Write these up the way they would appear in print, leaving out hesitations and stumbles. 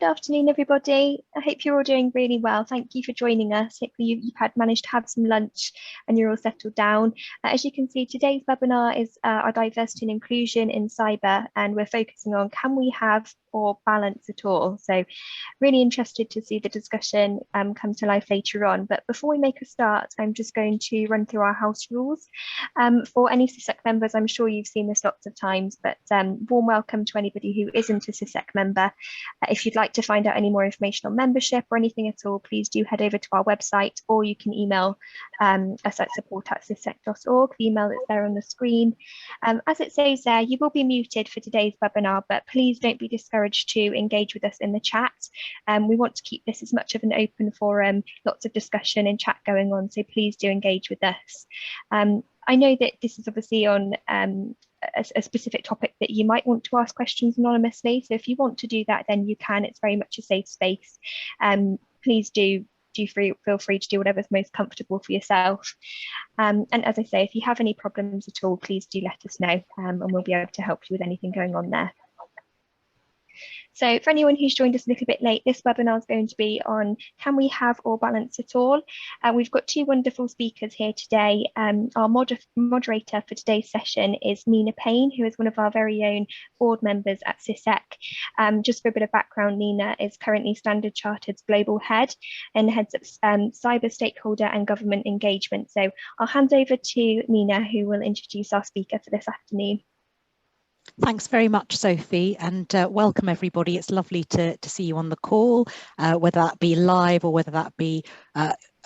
Good afternoon, everybody. I hope you're all doing really well. Thank you for joining us. Hopefully you've managed to have some lunch and you're all settled down. As you can see, today's webinar is our diversity and inclusion in cyber, and we're focusing on can we have or balance at all. So really interested to see the discussion come to life later on. But before we make a start, I'm just going to run through our house rules. For any CISEC members, I'm sure you've seen this lots of times, but warm welcome to anybody who isn't a CISEC member. If you'd like to find out any more information on membership or anything at all, please do head over to our website, or you can email us at support@cisec.org. The email is there on the screen. As it says there, you will be muted for today's webinar, but please don't be discouraged to engage with us in the chat. We want to keep this as much of an open forum, lots of discussion and chat going on, so please do engage with us. I know that this is obviously on a specific topic that you might want to ask questions anonymously, so if you want to do that, then you can. It's very much a safe space. Please feel free to do whatever's most comfortable for yourself. And as I say, if you have any problems at all, please do let us know, and we'll be able to help you with anything going on there. So for anyone who's joined us a little bit late, this webinar is going to be on can we have or balance at all? We've got two wonderful speakers here today. Our moderator for today's session is Nina Payne, who is one of our very own board members at CISEC. Just for a bit of background, Nina is currently Standard Chartered's global head and heads up cyber stakeholder and government engagement. So I'll hand over to Nina, who will introduce our speaker for this afternoon. Thanks very much, Sophie, and welcome everybody. It's lovely to see you on the call, whether that be live or whether that be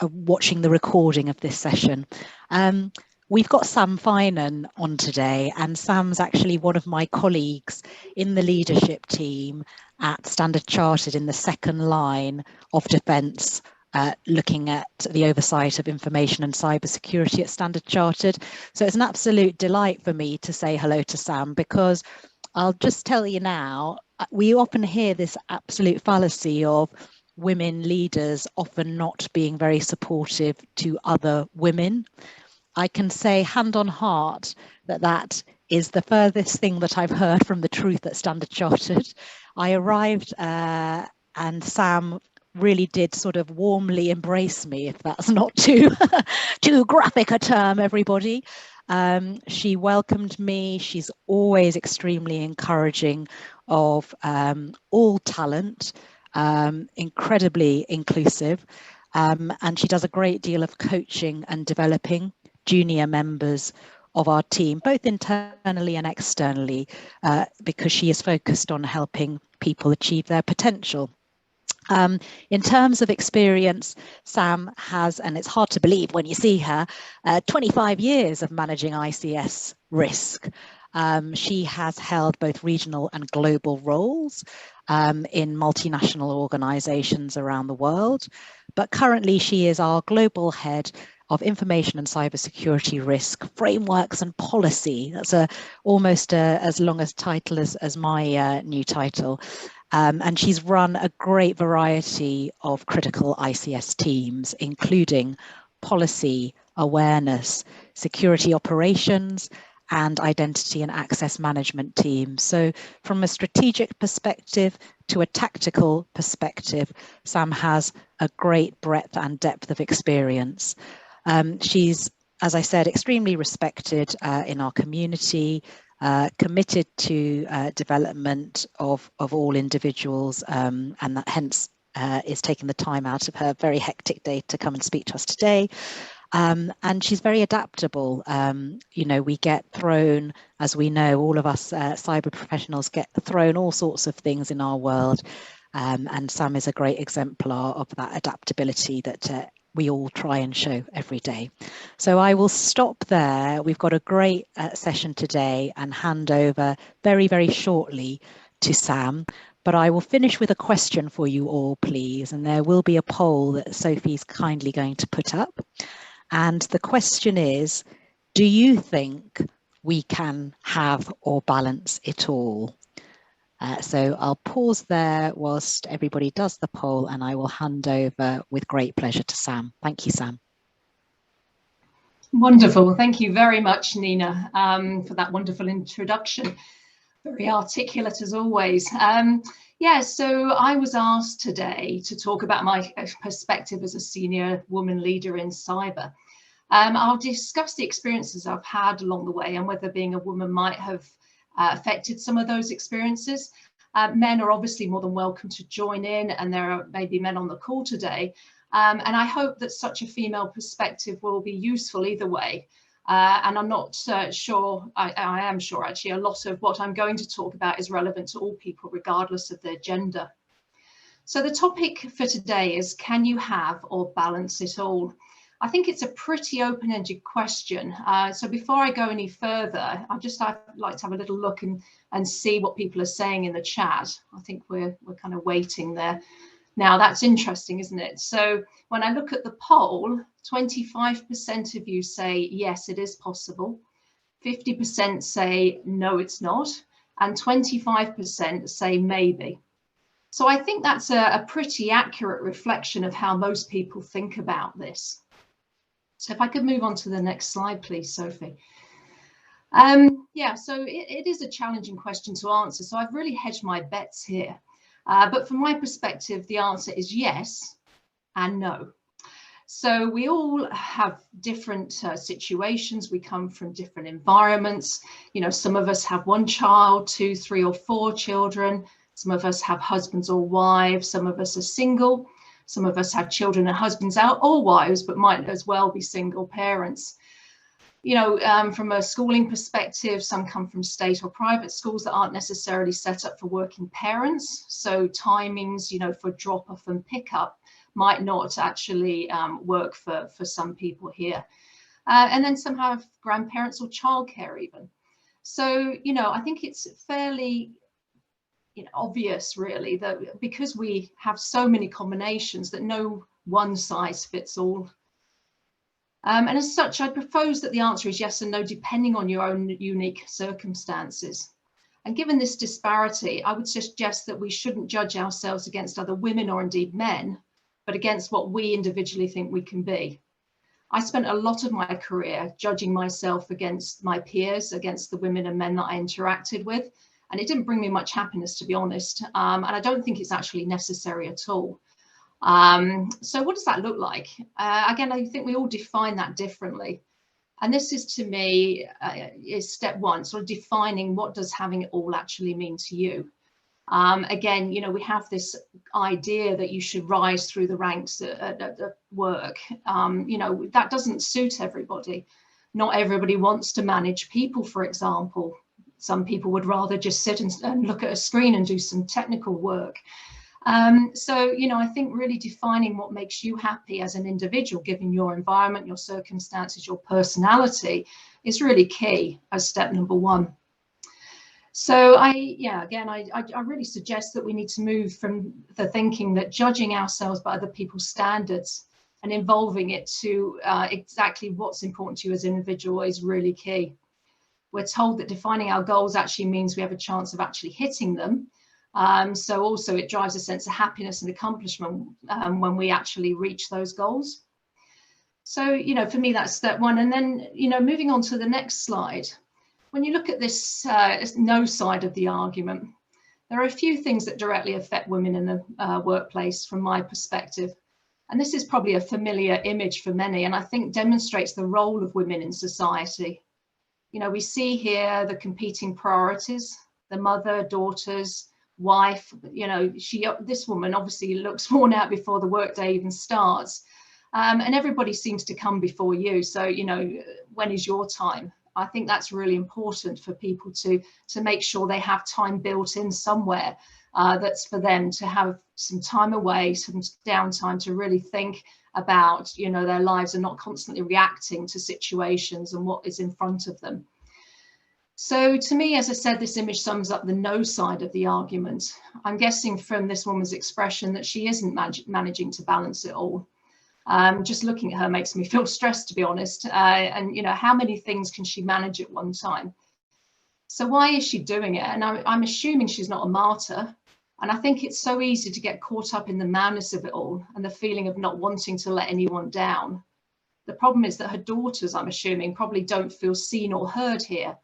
watching the recording of this session. We've got Sam Finan on today, and Sam's actually one of my colleagues in the leadership team at Standard Chartered in the second line of defence, looking at the oversight of information and cybersecurity at Standard Chartered. So it's an absolute delight for me to say hello to Sam, because I'll just tell you now, we often hear this absolute fallacy of women leaders often not being very supportive to other women. I can say hand on heart that that is the furthest thing that I've heard from the truth at Standard Chartered. I arrived and Sam really did sort of warmly embrace me, if that's not too graphic a term, everybody. She welcomed me. She's always extremely encouraging of all talent, incredibly inclusive, and she does a great deal of coaching and developing junior members of our team, both internally and externally, because she is focused on helping people achieve their potential. In terms of experience, Sam has, and it's hard to believe when you see her, 25 years of managing ICS risk. She has held both regional and global roles in multinational organizations around the world, but currently she is our global head of information and cybersecurity risk frameworks and policy. That's almost as long a title as my new title. And she's run a great variety of critical ICS teams, including policy, awareness, security operations, and identity and access management teams. So from a strategic perspective to a tactical perspective, Sam has a great breadth and depth of experience. She's, as I said, extremely respected in our community, committed to development of all individuals, and that hence is taking the time out of her very hectic day to come and speak to us today. And she's very adaptable. You know, we get thrown, as we know, all of us cyber professionals get thrown all sorts of things in our world. And Sam is a great exemplar of that adaptability that we all try and show every day. So I will stop there. We've got a great session today and hand over very, very shortly to Sam. But I will finish with a question for you all, please. And there will be a poll that Sophie's kindly going to put up. And the question is, do you think we can have or balance it all? So I'll pause there whilst everybody does the poll, and I will hand over with great pleasure to Sam. Thank you, Sam. Wonderful. Thank you very much, Nina, for that wonderful introduction. Very articulate as always. Yeah, so I was asked today to talk about my perspective as a senior woman leader in cyber. I'll discuss the experiences I've had along the way and whether being a woman might have affected some of those experiences. Men are obviously more than welcome to join in, and there are maybe men on the call today. And I hope that such a female perspective will be useful either way. And I'm not sure, I am sure actually, a lot of what I'm going to talk about is relevant to all people, regardless of their gender. So the topic for today is, can you have or balance it all? I think it's a pretty open-ended question. So before I go any further, I'd like to have a little look and see what people are saying in the chat. I think we're kind of waiting there. Now that's interesting, isn't it? So when I look at the poll, 25% of you say, yes, it is possible. 50% say, no, it's not. And 25% say maybe. So I think that's a pretty accurate reflection of how most people think about this. So if I could move on to the next slide, please, Sophie. Yeah, so it is a challenging question to answer. So I've really hedged my bets here. But from my perspective, the answer is yes and no. So we all have different situations. We come from different environments. You know, some of us have 1 child, 2, 3, or 4 children. Some of us have husbands or wives. Some of us are single. Some of us have children and husbands out or wives, but might as well be single parents. You know, from a schooling perspective, some come from state or private schools that aren't necessarily set up for working parents. So timings, you know, for drop off and pick up might not actually work for some people here. And then some have grandparents or childcare even. So, you know, I think it's fairly obvious really that because we have so many combinations that no one size fits all. And as such, I propose that the answer is yes and no, depending on your own unique circumstances. And given this disparity, I would suggest that we shouldn't judge ourselves against other women or indeed men, but against what we individually think we can be. I spent a lot of my career judging myself against my peers, against the women and men that I interacted with, and it didn't bring me much happiness, to be honest. And I don't think it's actually necessary at all. So what does that look like? Again, I think we all define that differently. And this is, to me, is step one, sort of defining what does having it all actually mean to you. Again, you know, we have this idea that you should rise through the ranks at work. You know, that doesn't suit everybody. Not everybody wants to manage people, for example. Some people would rather just sit and look at a screen and do some technical work. So, you know, I think really defining what makes you happy as an individual, given your environment, your circumstances, your personality, is really key as step number one. So I really suggest that we need to move from the thinking that judging ourselves by other people's standards and involving it to exactly what's important to you as an individual is really key. We're told that defining our goals actually means we have a chance of actually hitting them. So also it drives a sense of happiness and accomplishment when we actually reach those goals. So, you know, for me, that's step one. And then, you know, moving on to the next slide, when you look at this no side of the argument, there are a few things that directly affect women in the workplace from my perspective. And this is probably a familiar image for many, and I think demonstrates the role of women in society. You know, we see here the competing priorities, the mother, daughters, wife. You know, this woman obviously looks worn out before the workday even starts. And everybody seems to come before you. So, you know, when is your time? I think that's really important for people to make sure they have time built in somewhere that's for them to have some time away, some downtime to really think about, you know, their lives and not constantly reacting to situations and what is in front of them. So to me, as I said, this image sums up the no side of the argument. I'm guessing from this woman's expression that she isn't managing to balance it all. Just looking at her makes me feel stressed, to be honest. And, you know, how many things can she manage at one time? So why is she doing it? And I'm assuming she's not a martyr. And I think it's so easy to get caught up in the madness of it all and the feeling of not wanting to let anyone down. The problem is that her daughters, I'm assuming, probably don't feel seen or heard here.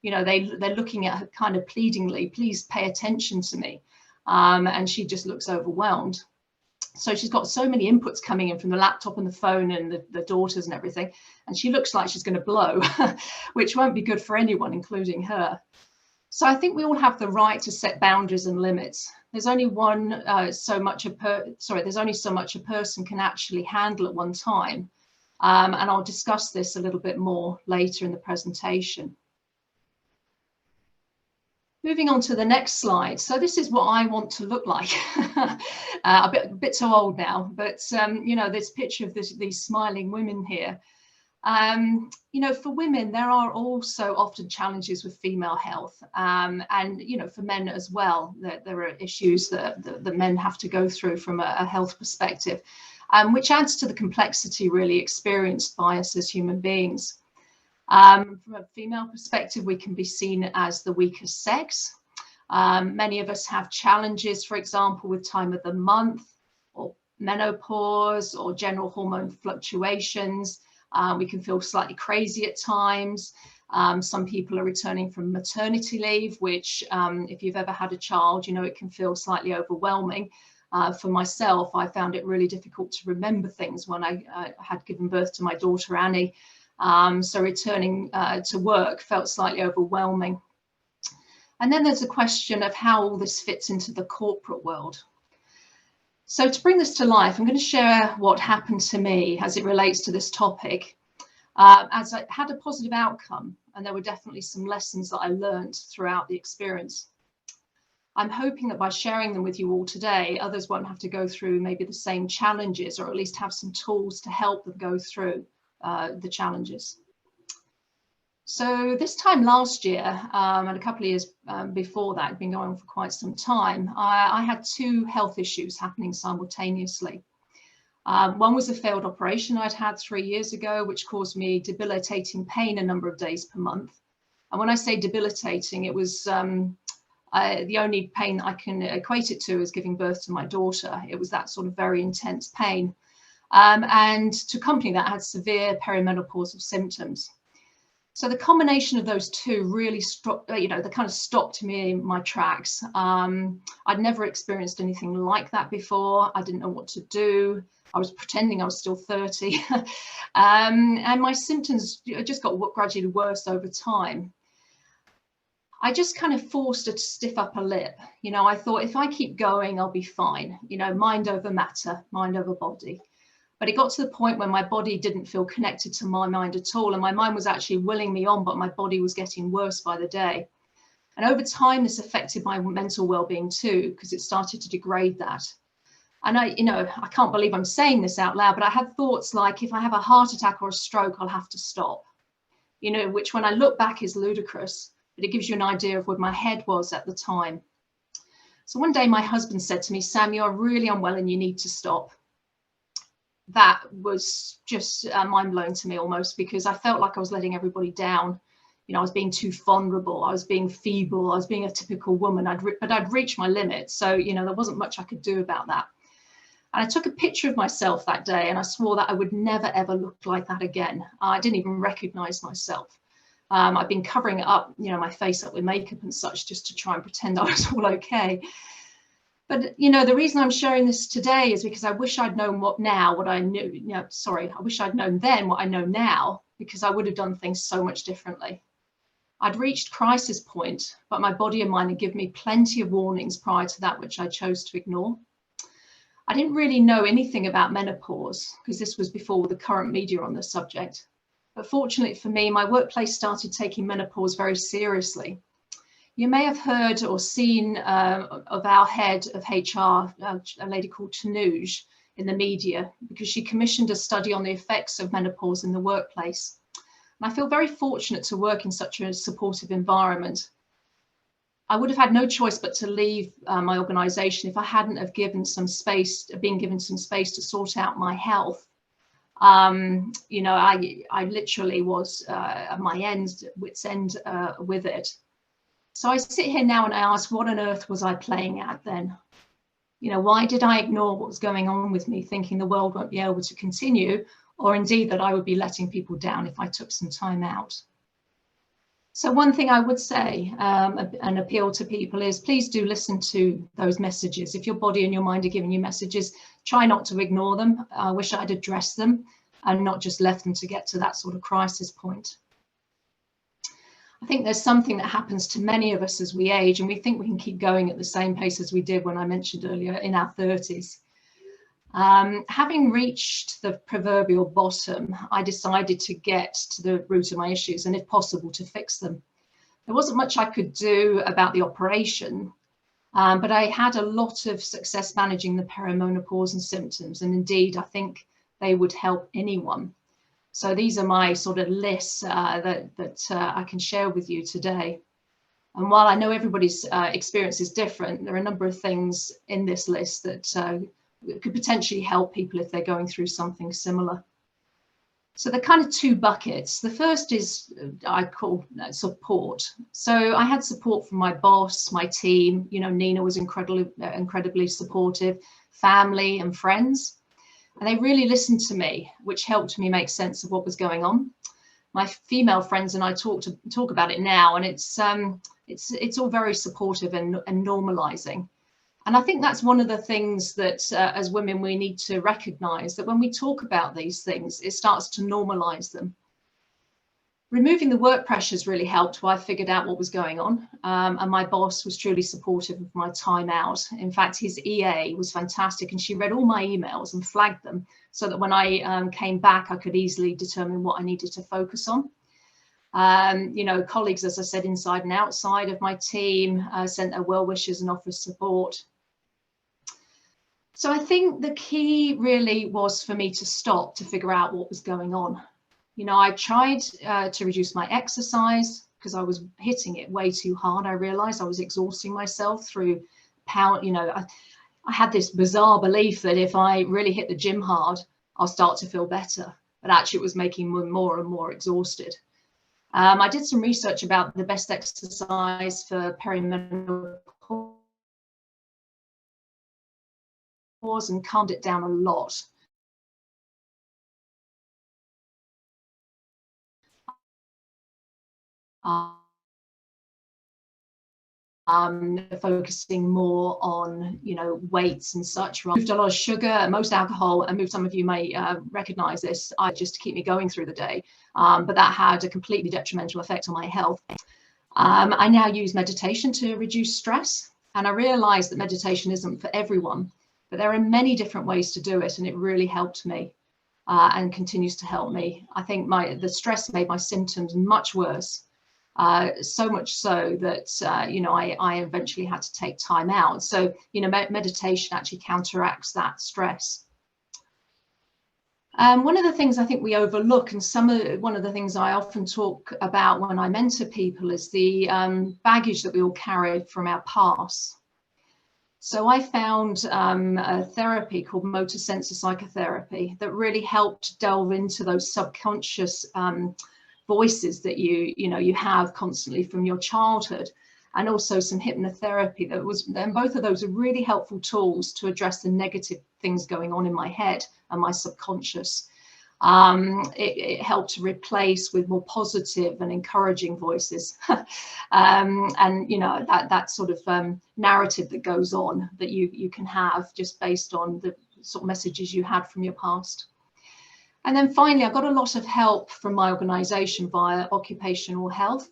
You know, they're looking at her kind of pleadingly, please pay attention to me. and she just looks overwhelmed. So she's got so many inputs coming in from the laptop and the phone and the daughters and everything, and she looks like she's going to blow, which won't be good for anyone, including her. So I think we all have the right to set boundaries and limits. There's only there's only so much a person can actually handle at one time. And I'll discuss this a little bit more later in the presentation. Moving on to the next slide. So this is what I want to look like. A bit too old now, but you know, this picture of these smiling women here. You know, for women, there are also often challenges with female health, and you know, for men as well, there are issues that the men have to go through from a health perspective, which adds to the complexity really experienced by us as human beings. From a female perspective, we can be seen as the weaker sex. Many of us have challenges, for example, with time of the month, or menopause, or general hormone fluctuations. We can feel slightly crazy at times. Some people are returning from maternity leave, which if you've ever had a child, you know, it can feel slightly overwhelming. For myself, I found it really difficult to remember things when I had given birth to my daughter, Annie. So returning to work felt slightly overwhelming. And then there's a question of how all this fits into the corporate world. So to bring this to life, I'm going to share what happened to me as it relates to this topic, as I had a positive outcome, and there were definitely some lessons that I learned throughout the experience. I'm hoping that by sharing them with you all today, others won't have to go through maybe the same challenges, or at least have some tools to help them go through the challenges. So this time last year, and a couple of years before that, had been going on for quite some time, I had two health issues happening simultaneously. One was a failed operation I'd had 3 years ago, which caused me debilitating pain a number of days per month. And when I say debilitating, it was the only pain that I can equate it to is giving birth to my daughter. It was that sort of very intense pain. And to accompany that, I had severe perimenopausal symptoms. So the combination of those two really they kind of stopped me in my tracks. I'd never experienced anything like that before. I didn't know what to do. I was pretending I was still 30. And my symptoms just got gradually worse over time. I just kind of forced to stiff upper lip. You know, I thought if I keep going, I'll be fine. You know, mind over matter, mind over body. But it got to the point when my body didn't feel connected to my mind at all. And my mind was actually willing me on, but my body was getting worse by the day. And over time, this affected my mental well-being too, because it started to degrade that. And I can't believe I'm saying this out loud, but I had thoughts like, if I have a heart attack or a stroke, I'll have to stop, you know, which when I look back is ludicrous, but it gives you an idea of where my head was at the time. So one day my husband said to me, "Sam, you're really unwell and you need to stop." That was just mind-blowing to me almost, because I felt like I was letting everybody down. You know, I was being too vulnerable, I was being feeble, I was being a typical woman, but I'd reached my limit. So, you know, there wasn't much I could do about that. And I took a picture of myself that day and I swore that I would never, ever look like that again. I didn't even recognize myself. I've been covering up, you know, my face up with makeup and such just to try and pretend I was all okay. But, you know, the reason I'm sharing this today is because I wish I'd known I wish I'd known then what I know now, because I would have done things so much differently. I'd reached crisis point, but my body and mind had given me plenty of warnings prior to that, which I chose to ignore. I didn't really know anything about menopause because this was before the current media on the subject. But fortunately for me, my workplace started taking menopause very seriously. You may have heard or seen of our head of HR, a lady called Tanuj, in the media, because she commissioned a study on the effects of menopause in the workplace. And I feel very fortunate to work in such a supportive environment. I would have had no choice but to leave my organisation if I hadn't have been given some space to sort out my health. You know, I literally was at my wit's end with it. So I sit here now and I ask, what on earth was I playing at then? You know, why did I ignore what was going on with me, thinking the world won't be able to continue, or indeed that I would be letting people down if I took some time out? So one thing I would say, an appeal to people is, please do listen to those messages. If your body and your mind are giving you messages, try not to ignore them. I wish I'd addressed them and not just left them to get to that sort of crisis point. I think there's something that happens to many of us as we age, and we think we can keep going at the same pace as we did when I mentioned earlier in our 30s. Having reached the proverbial bottom, I decided to get to the root of my issues and, if possible, to fix them. There wasn't much I could do about the operation, but I had a lot of success managing the perimenopause and symptoms, and indeed I think they would help anyone. So these are my sort of lists that I can share with you today. And while I know everybody's experience is different, there are a number of things in this list that could potentially help people if they're going through something similar. So the kind of two buckets. The first is I call support. So I had support from my boss, my team. You know, Nina was incredibly supportive, family and friends. And they really listened to me, which helped me make sense of what was going on. My female friends and I talk about it now, and it's all very supportive and normalizing. And I think that's one of the things that as women we need to recognize, that when we talk about these things, it starts to normalize them. Removing the work pressures really helped while I figured out what was going on. And my boss was truly supportive of my time out. In fact, his EA was fantastic, and she read all my emails and flagged them so that when I came back, I could easily determine what I needed to focus on. You know, colleagues, as I said, inside and outside of my team sent their well wishes and offered support. So I think the key really was for me to stop to figure out what was going on. You know, I tried to reduce my exercise because I was hitting it way too hard. I realized I was exhausting myself through power. You know, I had this bizarre belief that if I really hit the gym hard, I'll start to feel better. But actually it was making me more and more exhausted. I did some research about the best exercise for perimenopause and calmed it down a lot. Focusing more on, you know, weights and such. Removed a lot of sugar, most alcohol, and moved, some of you may recognize this, just to keep me going through the day. But that had a completely detrimental effect on my health. I now use meditation to reduce stress, and I realized that meditation isn't for everyone, but there are many different ways to do it, and it really helped me and continues to help me. I think the stress made my symptoms much worse. So much so that, you know, I eventually had to take time out. So, you know, meditation actually counteracts that stress. One of the things I think we overlook, and one of the things I often talk about when I mentor people, is the baggage that we all carry from our past. So I found a therapy called motor sensor psychotherapy that really helped delve into those subconscious voices that you have constantly from your childhood, and also some hypnotherapy and both of those are really helpful tools to address the negative things going on in my head and my subconscious. It helped to replace with more positive and encouraging voices. And you know, that sort of narrative that goes on that you can have just based on the sort of messages you had from your past. And then finally, I got a lot of help from my organization via occupational health.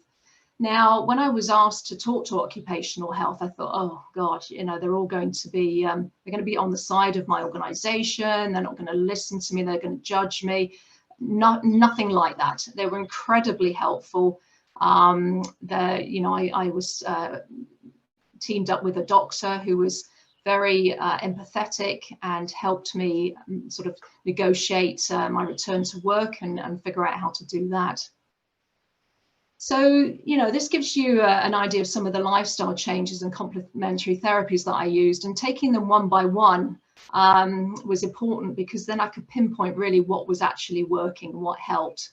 Now, when I was asked to talk to occupational health, I thought, oh God, you know, they're all going to be, they're going to be on the side of my organization. They're not going to listen to me. They're going to judge me. Nothing like that. They were incredibly helpful. You know, I was teamed up with a doctor who was very empathetic and helped me sort of negotiate my return to work and figure out how to do that. So, you know, this gives you an idea of some of the lifestyle changes and complementary therapies that I used, and taking them one by one was important, because then I could pinpoint really what was actually working, what helped.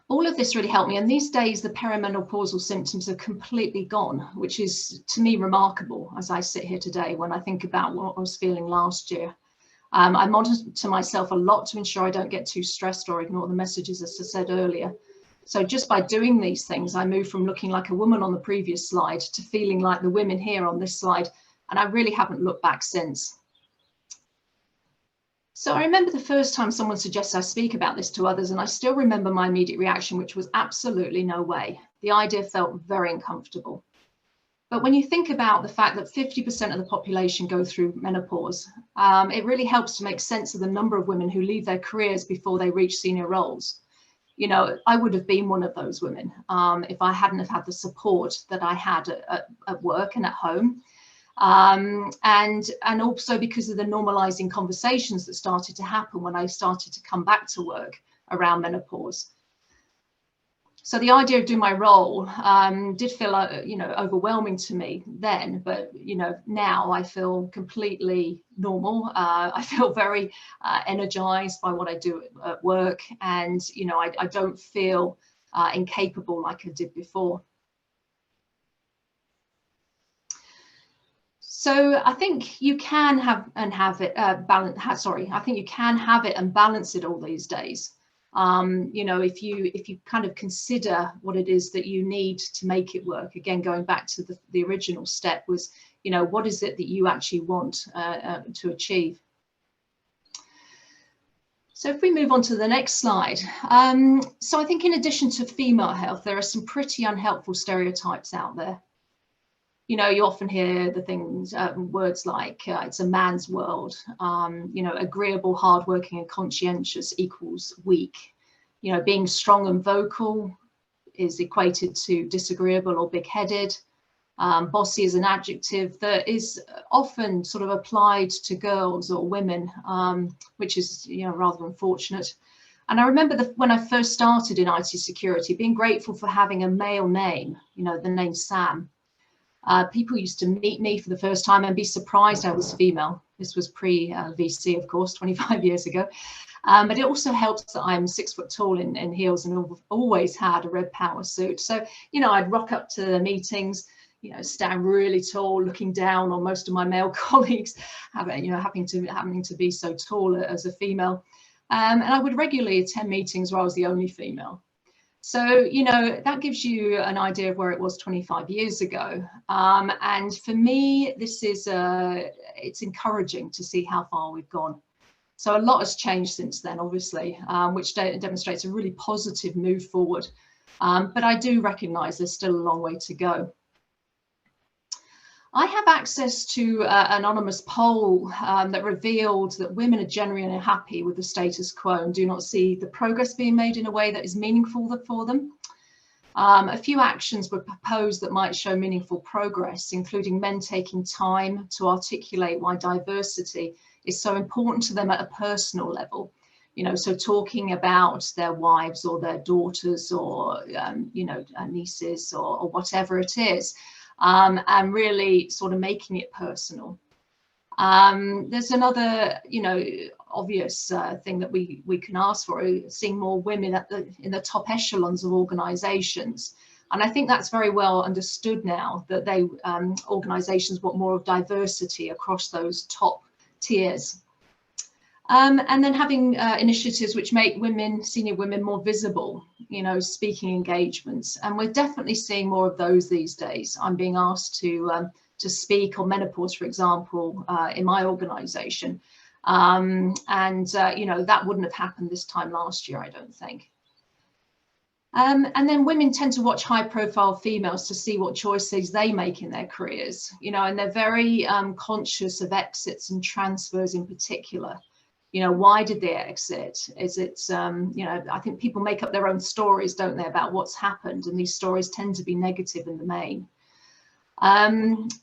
All of this really helped me, and these days the perimenopausal symptoms are completely gone, which is to me remarkable as I sit here today when I think about what I was feeling last year. I monitor myself a lot to ensure I don't get too stressed or ignore the messages, as I said earlier. So just by doing these things, I moved from looking like a woman on the previous slide to feeling like the women here on this slide. And I really haven't looked back since. So I remember the first time someone suggested I speak about this to others, and I still remember my immediate reaction, which was absolutely no way. The idea felt very uncomfortable. But when you think about the fact that 50% of the population go through menopause, it really helps to make sense of the number of women who leave their careers before they reach senior roles. You know, I would have been one of those women if I hadn't have had the support that I had at work and at home. And also because of the normalizing conversations that started to happen when I started to come back to work around menopause. So the idea of doing my role did feel, you know, overwhelming to me then, but, you know, now I feel completely normal. I feel very energized by what I do at work, and, you know, I don't feel incapable like I did before. So I think you can have it I think you can have it and balance it all these days. You know, if you kind of consider what it is that you need to make it work. Again, going back to the original step was, you know, what is it that you actually want to achieve? So if we move on to the next slide. So I think in addition to female health, there are some pretty unhelpful stereotypes out there. You know, you often hear the things, words like it's a man's world, you know, agreeable, hardworking and conscientious equals weak. You know, being strong and vocal is equated to disagreeable or big-headed. Bossy is an adjective that is often sort of applied to girls or women, which is, you know, rather unfortunate. And I remember when I first started in IT security, being grateful for having a male name, you know, the name Sam. People used to meet me for the first time and be surprised I was female. This was pre-VC, of course, 25 years ago. But it also helps that I'm 6 foot tall in heels and always had a red power suit. So, you know, I'd rock up to the meetings, you know, stand really tall, looking down on most of my male colleagues, you know, happening to be so tall as a female. And I would regularly attend meetings where I was the only female. So, you know, that gives you an idea of where it was 25 years ago. And for me, this is, it's encouraging to see how far we've gone. So a lot has changed since then, obviously, which demonstrates a really positive move forward. But I do recognise there's still a long way to go. I have access to an anonymous poll that revealed that women are generally unhappy with the status quo and do not see the progress being made in a way that is meaningful for them. A few actions were proposed that might show meaningful progress, including men taking time to articulate why diversity is so important to them at a personal level. You know, so talking about their wives or their daughters or, you know, nieces or whatever it is. And really sort of making it personal. There's another, you know, obvious thing that we can ask for, seeing more women in the top echelons of organisations. And I think that's very well understood now that organisations want more of diversity across those top tiers. And then having initiatives which make women, senior women, more visible, you know, speaking engagements. And we're definitely seeing more of those these days. I'm being asked to speak on menopause, for example, in my organisation. You know, that wouldn't have happened this time last year, I don't think. And then women tend to watch high-profile females to see what choices they make in their careers, you know, and they're very conscious of exits and transfers in particular. You know, why did they exit? Is it, you know, I think people make up their own stories, don't they, about what's happened, and these stories tend to be negative in the main.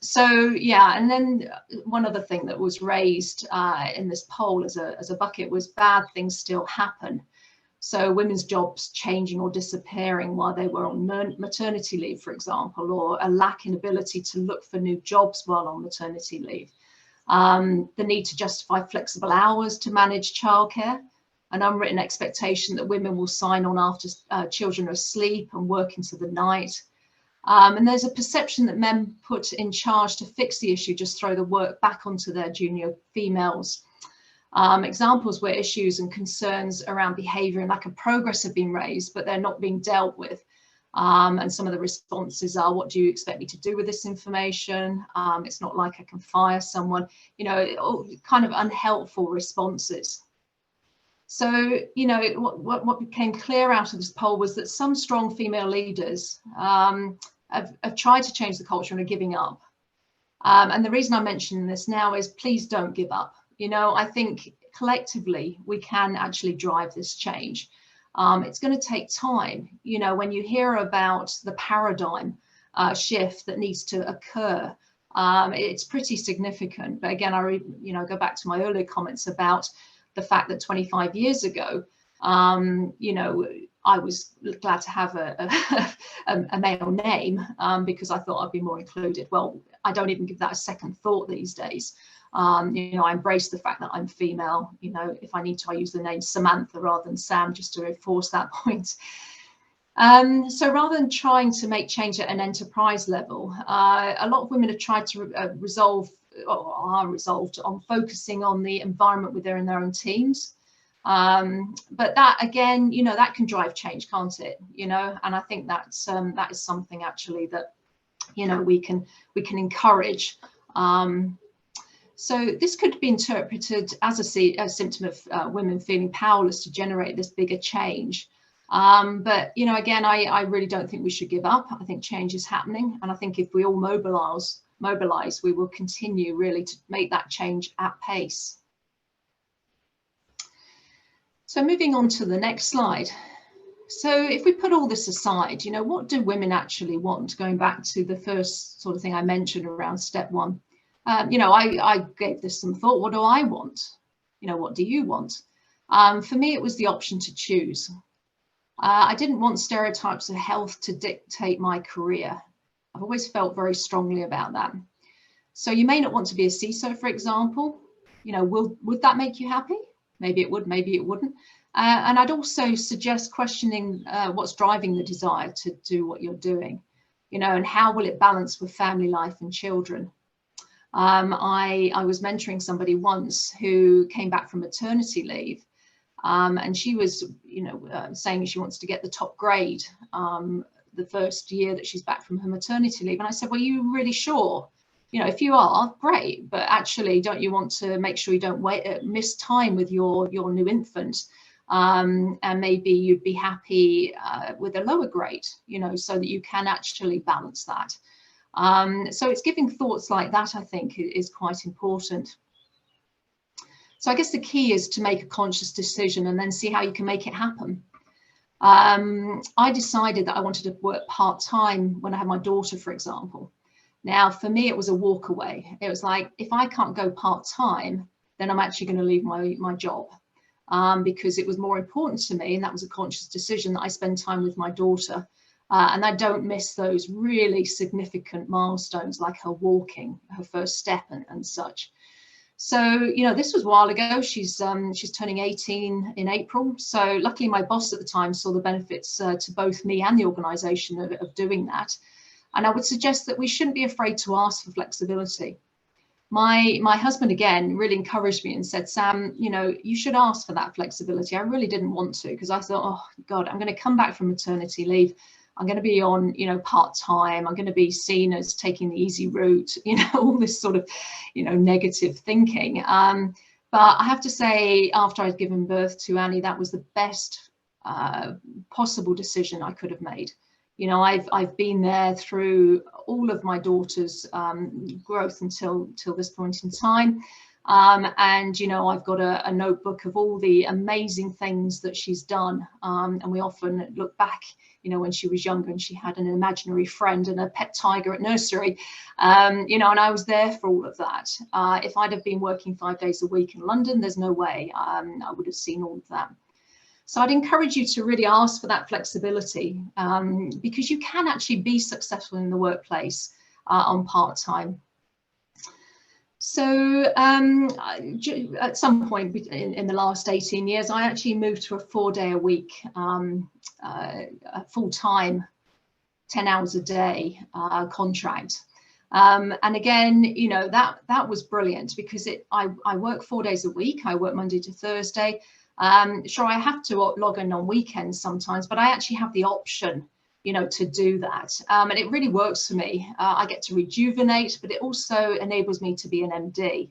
So yeah, and then one other thing that was raised in this poll as a bucket was bad things still happen. So women's jobs changing or disappearing while they were on maternity leave, for example, or a lack in ability to look for new jobs while on maternity leave. The need to justify flexible hours to manage childcare, an unwritten expectation that women will sign on after children are asleep and work into the night. And there's a perception that men put in charge to fix the issue just throw the work back onto their junior females. Examples where issues and concerns around behaviour and lack of progress have been raised, but they're not being dealt with. And some of the responses are, what do you expect me to do with this information? It's not like I can fire someone, you know, kind of unhelpful responses. So, you know, what became clear out of this poll was that some strong female leaders have tried to change the culture and are giving up. And the reason I'm mentioning this now is please don't give up. You know, I think collectively we can actually drive this change. It's going to take time. You know, when you hear about the paradigm shift that needs to occur, it's pretty significant. But again, you know, go back to my earlier comments about the fact that 25 years ago, you know, I was glad to have a male name because I thought I'd be more included. Well, I don't even give that a second thought these days. You know, I embrace the fact that I'm female. You know, if I need to, I use the name Samantha rather than Sam, just to reinforce that point. So rather than trying to make change at an enterprise level, a lot of women have tried to resolve, or are resolved on focusing on the environment within their own teams. But that, again, you know, that can drive change, can't it? You know, and I think that is something actually that, you know, we can encourage. So this could be interpreted as a symptom of women feeling powerless to generate this bigger change. But, you know, again, I really don't think we should give up. I think change is happening. And I think if we all mobilize, we will continue really to make that change at pace. So moving on to the next slide. So if we put all this aside, you know, what do women actually want? Going back to the first sort of thing I mentioned around step one. You know, I gave this some thought. What do I want? You know, what do you want? For me, it was the option to choose. I didn't want stereotypes of health to dictate my career. I've always felt very strongly about that. So you may not want to be a CISO, for example. You know, would that make you happy? Maybe it would, maybe it wouldn't. And I'd also suggest questioning what's driving the desire to do what you're doing, you know, and how will it balance with family life and children? I was mentoring somebody once who came back from maternity leave, and she was, you know, saying she wants to get the top grade the first year that she's back from her maternity leave. And I said, well, are you really sure? You know, if you are, great, but actually, don't you want to make sure you don't miss time with your new infant? And maybe you'd be happy with a lower grade, you know, so that you can actually balance that. So it's giving thoughts like that, I think, is quite important. So I guess the key is to make a conscious decision and then see how you can make it happen. I decided that I wanted to work part-time when I had my daughter, for example. Now, for me, it was a walk away. It was like, if I can't go part-time, then I'm actually going to leave my job because it was more important to me. And that was a conscious decision that I spend time with my daughter. And I don't miss those really significant milestones like her walking, her first step and such. So, you know, this was a while ago. She's turning 18 in April. So luckily my boss at the time saw the benefits to both me and the organisation of doing that. And I would suggest that we shouldn't be afraid to ask for flexibility. My husband, again, really encouraged me and said, Sam, you know, you should ask for that flexibility. I really didn't want to, because I thought, oh, God, I'm going to come back from maternity leave. I'm going to be on, you know, part-time. I'm going to be seen as taking the easy route, you know, all this sort of, you know, negative thinking. But I have to say, after I'd given birth to Annie, that was the best possible decision I could have made. You know, I've been there through all of my daughter's growth until this point in time. And, you know, I've got a notebook of all the amazing things that she's done. And we often look back, you know, when she was younger and she had an imaginary friend and a pet tiger at nursery, you know, and I was there for all of that. If I'd have been working 5 days a week in London, there's no way I would have seen all of that. So I'd encourage you to really ask for that flexibility because you can actually be successful in the workplace on part-time. So at some point in the last 18 years, I actually moved to a 4-day-a-week, full-time, 10 hours a day contract. And again, you know, that was brilliant because I work 4 days a week. I work Monday to Thursday. Sure, I have to log in on weekends sometimes, but I actually have the option, you know, to do that. And it really works for me. I get to rejuvenate, but it also enables me to be an MD.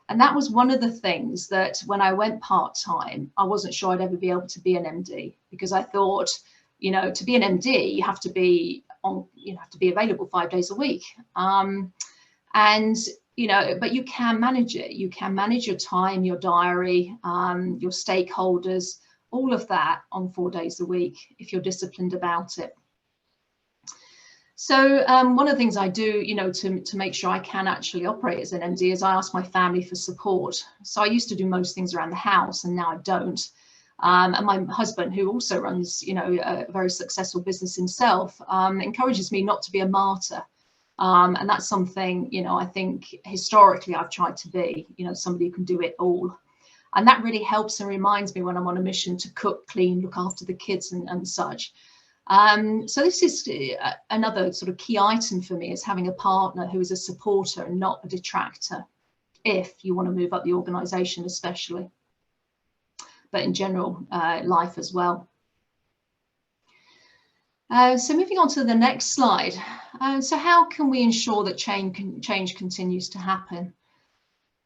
And that was one of the things that when I went part-time, I wasn't sure I'd ever be able to be an MD, because I thought, you know, to be an MD, you have to be available 5 days a week. And, you know, but you can manage it. You can manage your time, your diary, your stakeholders, all of that on 4 days a week if you're disciplined about it. So one of the things I do, you know, to make sure I can actually operate as an MD is I ask my family for support. So I used to do most things around the house, and now I don't. And my husband, who also runs, you know, a very successful business himself, encourages me not to be a martyr. And that's something, you know, I think historically I've tried to be, you know, somebody who can do it all. And that really helps and reminds me when I'm on a mission to cook, clean, look after the kids and such. So this is another sort of key item for me, is having a partner who is a supporter and not a detractor, if you want to move up the organisation especially, but in general life as well. So moving on to the next slide. So how can we ensure that change continues to happen?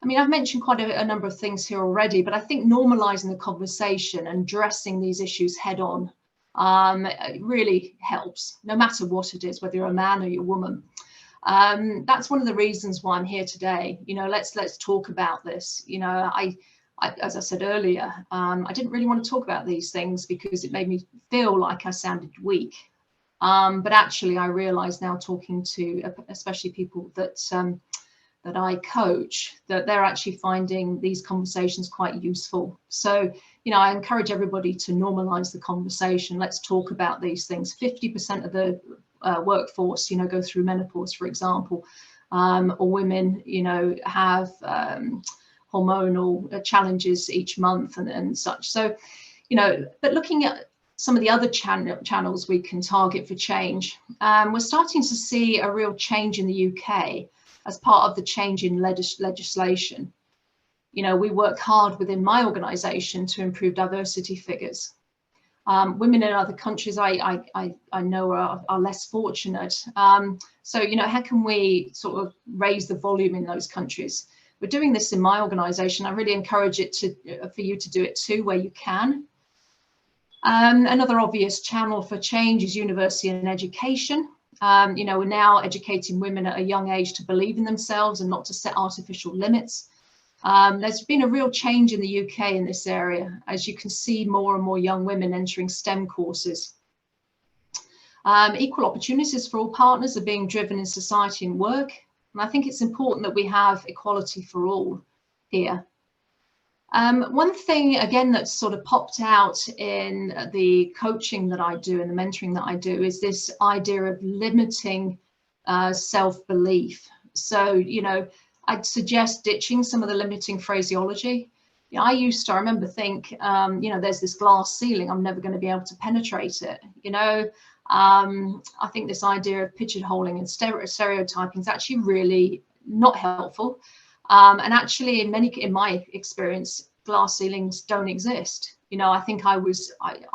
I mean, I've mentioned quite a number of things here already, but I think normalising the conversation and addressing these issues head on really helps, no matter what it is, whether you're a man or you're a woman. That's one of the reasons why I'm here today. You know, let's talk about this. You know, I as I said earlier, I didn't really want to talk about these things because it made me feel like I sounded weak. But actually, I realise now, talking to especially people that that I coach, that they're actually finding these conversations quite useful. So, you know, I encourage everybody to normalise the conversation. Let's talk about these things. 50% of the workforce, you know, go through menopause, for example, or women, you know, have hormonal challenges each month and such. So, you know, but looking at some of the other channels we can target for change, we're starting to see a real change in the UK as part of the change in legislation. You know, we work hard within my organisation to improve diversity figures. Women in other countries I know are less fortunate. So, you know, how can we sort of raise the volume in those countries? We're doing this in my organisation. I really encourage it for you to do it too, where you can. Another obvious channel for change is university and education. You know, we're now educating women at a young age to believe in themselves and not to set artificial limits. There's been a real change in the UK in this area, as you can see more and more young women entering STEM courses. Equal opportunities for all partners are being driven in society and work. And I think it's important that we have equality for all here. One thing, again, that's sort of popped out in the coaching that I do and the mentoring that I do is this idea of limiting self-belief. So, you know, I'd suggest ditching some of the limiting phraseology. You know, I remember think, you know, there's this glass ceiling, I'm never going to be able to penetrate it. You know, I think this idea of pigeonholing and stereotyping is actually really not helpful. And actually, in my experience, glass ceilings don't exist. You know, I think I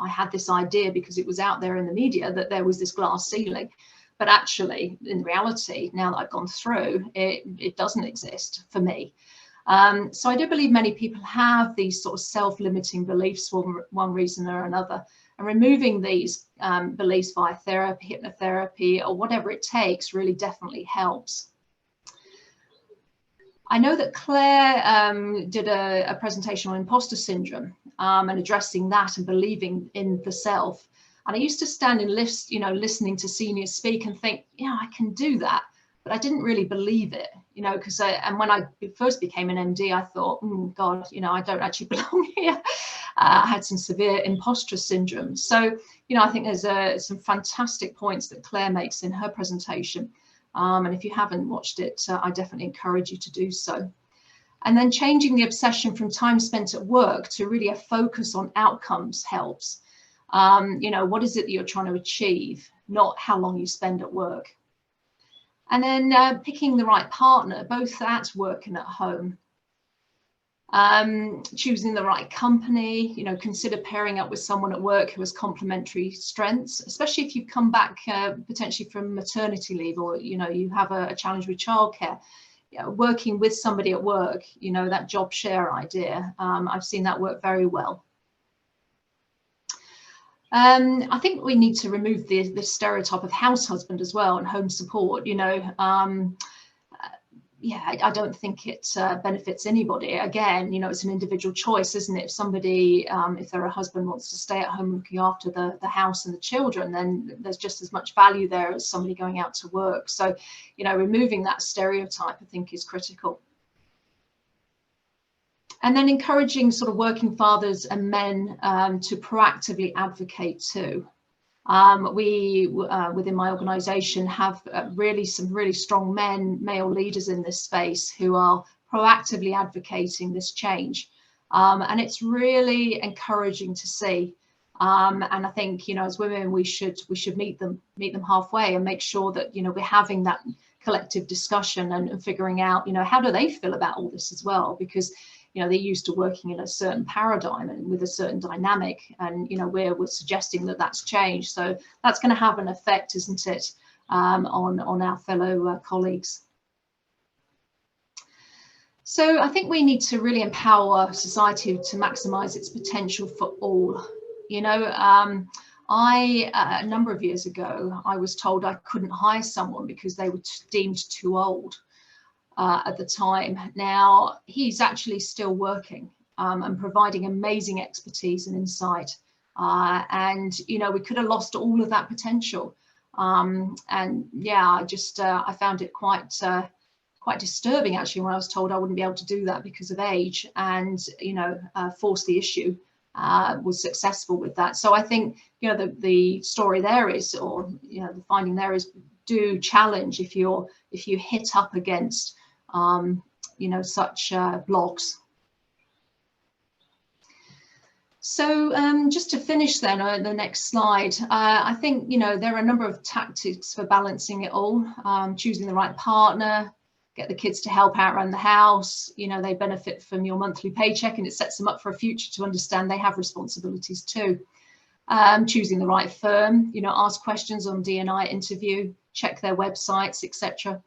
had this idea because it was out there in the media that there was this glass ceiling, but actually, in reality, now that I've gone through, it doesn't exist for me. So I do believe many people have these sort of self-limiting beliefs for one reason or another, and removing these beliefs via therapy, hypnotherapy, or whatever it takes really definitely helps. I know that Claire did a presentation on imposter syndrome and addressing that and believing in the self. And I used to stand and listening to seniors speak and think, yeah, I can do that. But I didn't really believe it, you know, because and when I first became an MD, I thought, God, you know, I don't actually belong here. I had some severe imposter syndrome. So, you know, I think there's some fantastic points that Claire makes in her presentation. And if you haven't watched it, I definitely encourage you to do so. And then changing the obsession from time spent at work to really a focus on outcomes helps. You know, what is it that you're trying to achieve, not how long you spend at work. And then picking the right partner, both at work and at home. Choosing the right company, you know, consider pairing up with someone at work who has complementary strengths, especially if you come back potentially from maternity leave, or, you know, you have a challenge with childcare. You know, working with somebody at work, you know, that job share idea, I've seen that work very well. I think we need to remove the stereotype of house husband as well, and home support, you know. Yeah, I don't think it benefits anybody. Again, you know, it's an individual choice, isn't it? If somebody, if they're a husband, wants to stay at home looking after the house and the children, then there's just as much value there as somebody going out to work. So, you know, removing that stereotype, I think, is critical. And then encouraging sort of working fathers and men to proactively advocate too. We within my organisation have some really strong male leaders in this space who are proactively advocating this change, and it's really encouraging to see. And I think, you know, as women, we should meet them halfway and make sure that, you know, we're having that collective discussion and figuring out, you know, how do they feel about all this as well, because, you know, they're used to working in a certain paradigm and with a certain dynamic, and, you know, we're suggesting that that's changed. So that's going to have an effect, isn't it, on our fellow colleagues. So I think we need to really empower society to maximise its potential for all. You know, a number of years ago, I was told I couldn't hire someone because they were deemed too old. At the time. Now he's actually still working and providing amazing expertise and insight, and, you know, we could have lost all of that potential, and yeah, I found it quite disturbing actually when I was told I wouldn't be able to do that because of age, and, you know, Force the Issue was successful with that. So I think, you know, the story there is, or, you know, the finding there is, do challenge if you hit up against you know, such blocks. So just to finish then, the next slide, I think, you know, there are a number of tactics for balancing it all. Choosing the right partner, get the kids to help out around the house, you know, they benefit from your monthly paycheck, and it sets them up for a future to understand they have responsibilities too. Choosing the right firm, you know, ask questions on D&I interview, check their websites, etc.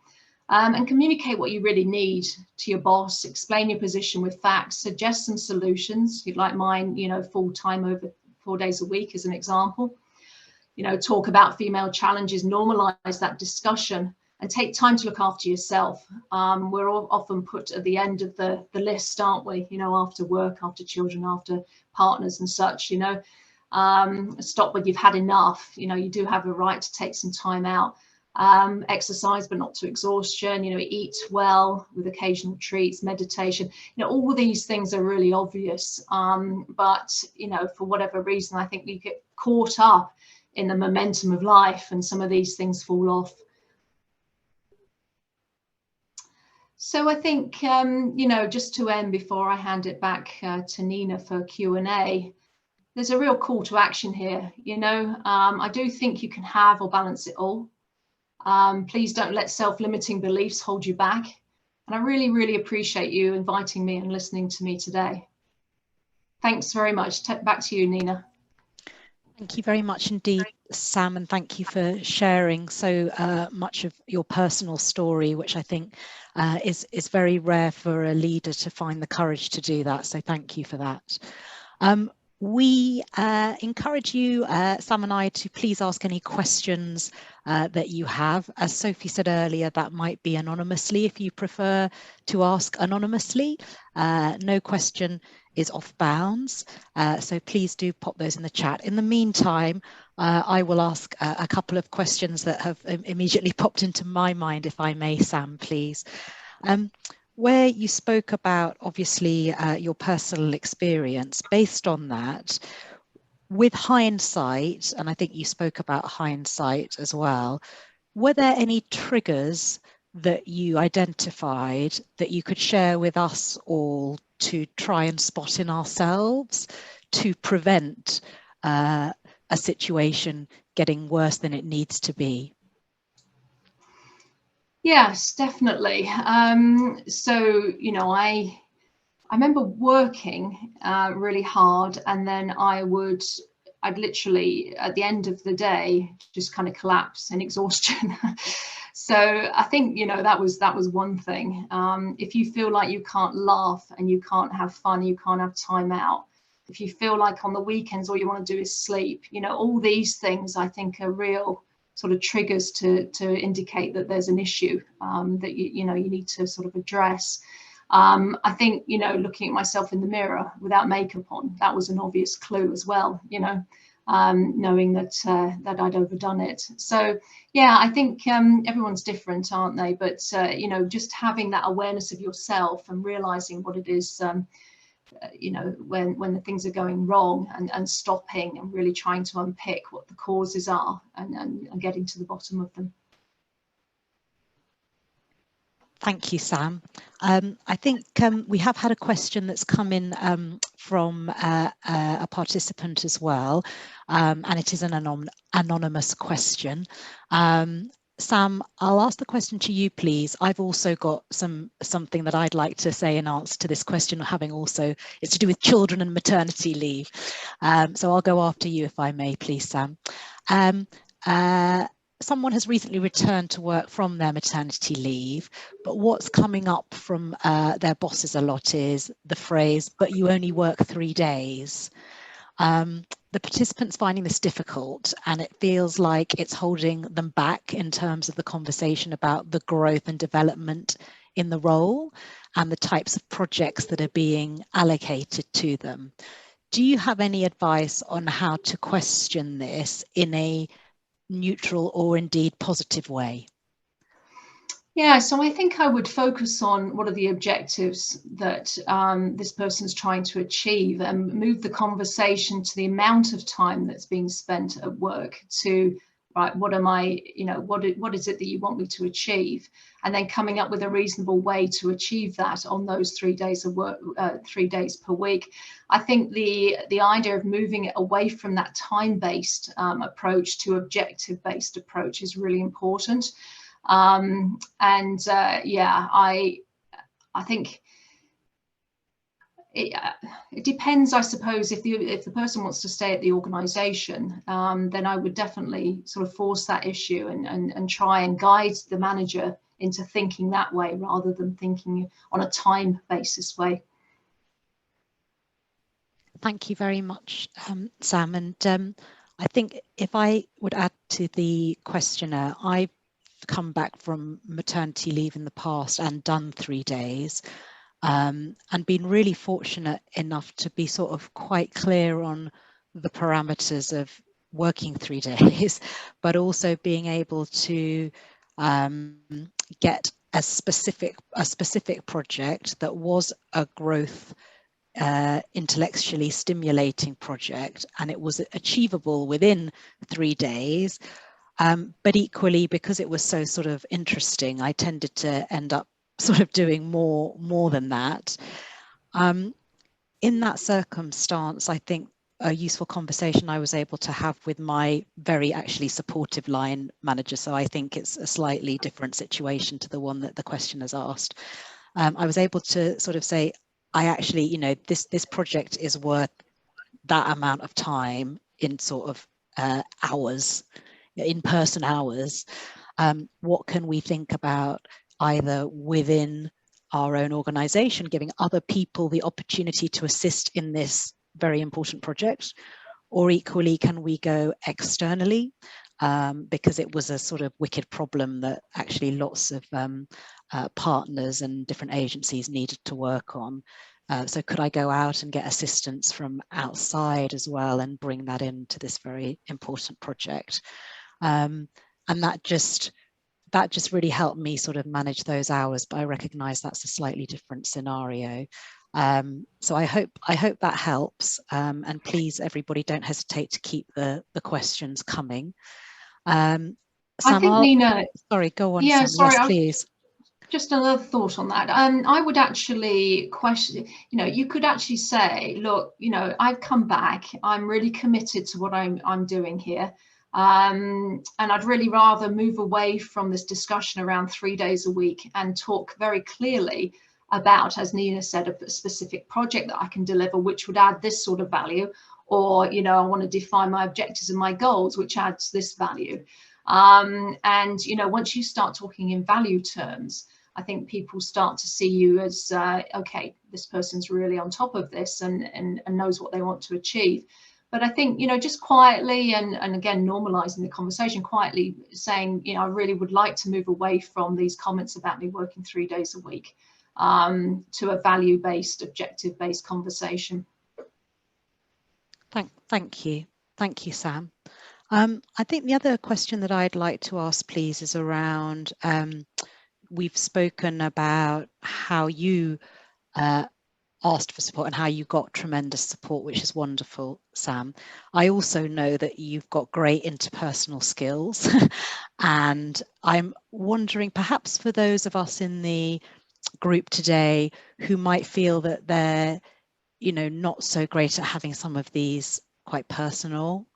And communicate what you really need to your boss, explain your position with facts, suggest some solutions. You'd like mine, you know, full-time over 4 days a week as an example. You know, talk about female challenges, normalize that discussion, and take time to look after yourself. We're all often put at the end of the list, aren't we? You know, after work, after children, after partners and such, you know. Stop when you've had enough. You know, you do have a right to take some time out. Exercise, but not to exhaustion, you know, eat well with occasional treats, meditation, you know, all these things are really obvious, but, you know, for whatever reason, I think we get caught up in the momentum of life and some of these things fall off. So I think, you know, just to end before I hand it back to Nina for Q&A, there's a real call to action here. You know, I do think you can have or balance it all. Please don't let self-limiting beliefs hold you back. And I really, really appreciate you inviting me and listening to me today. Thanks very much. Back to you, Nina. Thank you very much indeed, Sam, and thank you for sharing so much of your personal story, which I think is very rare for a leader to find the courage to do that. So thank you for that. We encourage you, Sam and I, to please ask any questions that you have. As Sophie said earlier, that might be anonymously if you prefer to ask anonymously. No question is off bounds, so please do pop those in the chat. In the meantime, I will ask a couple of questions that have immediately popped into my mind, if I may, Sam, please. Where you spoke about, obviously, your personal experience, based on that, with hindsight, and I think you spoke about hindsight as well, were there any triggers that you identified that you could share with us all to try and spot in ourselves to prevent a situation getting worse than it needs to be? Yes, definitely. So, you know, I remember working really hard, and then I'd literally at the end of the day just kind of collapse in exhaustion. So I think, you know, that was one thing. If you feel like you can't laugh and you can't have fun, you can't have time out. If you feel like on the weekends all you want to do is sleep, you know, all these things I think are real sort of triggers to indicate that there's an issue that you know you need to sort of address. I think, you know, looking at myself in the mirror without makeup on, that was an obvious clue as well, you know, knowing that that I'd overdone it. So yeah, I think everyone's different, aren't they? But you know, just having that awareness of yourself and realizing what it is, you know, when the things are going wrong, and stopping and really trying to unpick what the causes are, and getting to the bottom of them. Thank you, Sam. I think we have had a question that's come in from a participant as well, and it is an anonymous question. Sam, I'll ask the question to you, please. I've also got something that I'd like to say in answer to this question, having also, it's to do with children and maternity leave. So I'll go after you if I may, please, Sam. Someone has recently returned to work from their maternity leave, but what's coming up from their bosses a lot is the phrase, "but you only work 3 days." The participants finding this difficult, and it feels like it's holding them back in terms of the conversation about the growth and development in the role and the types of projects that are being allocated to them. Do you have any advice on how to question this in a neutral or indeed positive way? Yeah, so I think I would focus on what are the objectives that this person's trying to achieve, and move the conversation to the amount of time that's being spent at work to, right, what am I, you know, what is it that you want me to achieve? And then coming up with a reasonable way to achieve that on those 3 days of work, 3 days per week. I think the idea of moving it away from that time-based approach to objective-based approach is really important. Yeah, I think it depends, I suppose. If the person wants to stay at the organization, then I would definitely sort of force that issue and try and guide the manager into thinking that way rather than thinking on a time basis way. Thank you very much, Sam. And I think if I would add to the questioner, I've come back from maternity leave in the past and done 3 days, and been really fortunate enough to be sort of quite clear on the parameters of working 3 days, but also being able to get a specific project that was a growth intellectually stimulating project, and it was achievable within 3 days. But equally, because it was so sort of interesting, I tended to end up sort of doing more than that. In that circumstance, I think a useful conversation I was able to have with my very actually supportive line manager, so I think it's a slightly different situation to the one that the questioner's asked. I was able to sort of say, I actually, you know, this project is worth that amount of time in sort of hours, in-person hours. What can we think about either within our own organization, giving other people the opportunity to assist in this very important project, or equally, can we go externally? Because it was a sort of wicked problem that actually lots of partners and different agencies needed to work on. So could I go out and get assistance from outside as well and bring that into this very important project? And that just really helped me sort of manage those hours, but I recognize that's a slightly different scenario. So I hope that helps, and please, everybody, don't hesitate to keep the questions coming. Sam, I think, Nina, sorry, go on. Yeah, Sam. sorry, Yes, please. Just another thought on that. I would actually question, you know, you could actually say, look, you know, I've come back, I'm really committed to what I'm doing here. And I'd really rather move away from this discussion around 3 days a week and talk very clearly about, as Nina said, a specific project that I can deliver, which would add this sort of value, or, you know, I want to define my objectives and my goals, which adds this value. And, you know, once you start talking in value terms, I think people start to see you as, okay, this person's really on top of this and knows what they want to achieve. But I think, you know, just quietly and again, normalizing the conversation, quietly saying, you know, I really would like to move away from these comments about me working 3 days a week to a value-based, objective-based conversation. Thank you. Thank you, Sam. I think the other question that I'd like to ask, please, is around, we've spoken about how you asked for support and how you got tremendous support, which is wonderful, Sam. I also know that you've got great interpersonal skills. And I'm wondering, perhaps for those of us in the group today who might feel that they're, you know, not so great at having some of these quite personal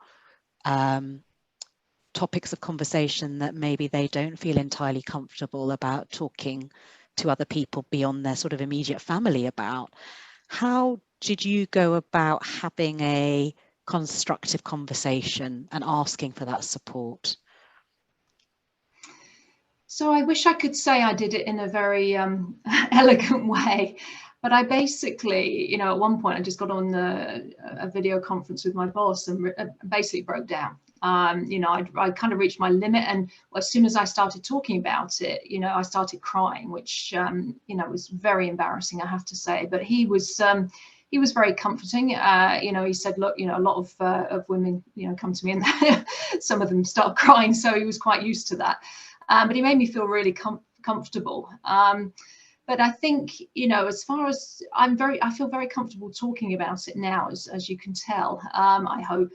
topics of conversation, that maybe they don't feel entirely comfortable about talking to other people beyond their sort of immediate family about. How did you go about having a constructive conversation and asking for that support? So I wish I could say I did it in a very elegant way, but I basically, you know, at one point I just got on a video conference with my boss and basically broke down. You know, I kind of reached my limit, and as soon as I started talking about it, you know, I started crying, which you know, was very embarrassing, I have to say. But he was very comforting. You know, he said, look, you know, a lot of women, you know, come to me and some of them start crying, so he was quite used to that. But he made me feel really comfortable. But I think, you know, as far as I feel very comfortable talking about it now, as you can tell, I hope.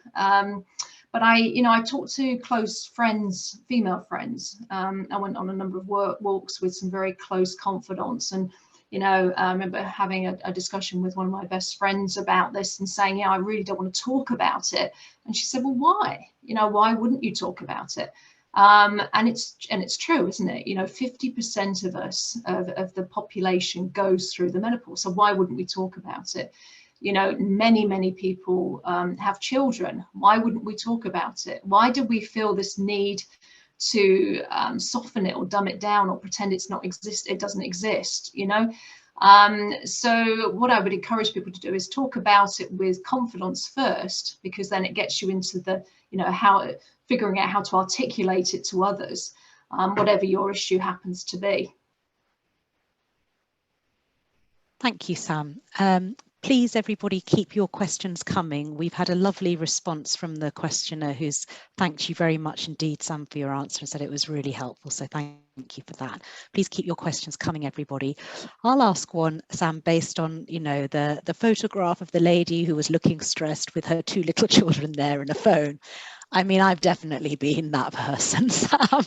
But you know, I talked to close friends, female friends. I went on a number of walks with some very close confidants, and you know, I remember having a discussion with one of my best friends about this and saying, yeah, I really don't want to talk about it. And she said, well, why? You know, why wouldn't you talk about it? And it's true, isn't it? You know, 50% of us, of the population, goes through the menopause. So why wouldn't we talk about it? You know, many people have children. Why wouldn't we talk about it? Why do we feel this need to soften it or dumb it down or pretend it doesn't exist, you know? So what I would encourage people to do is talk about it with confidence first, because then it gets you into the, you know, figuring out how to articulate it to others, whatever your issue happens to be. Thank you, Sam. Please, everybody, keep your questions coming. We've had a lovely response from the questioner who's thanked you very much indeed, Sam, for your answer and said it was really helpful. So thank you for that. Please keep your questions coming, everybody. I'll ask one, Sam, based on, you know, the photograph of the lady who was looking stressed with her 2 little children there and a phone. I mean, I've definitely been that person, Sam.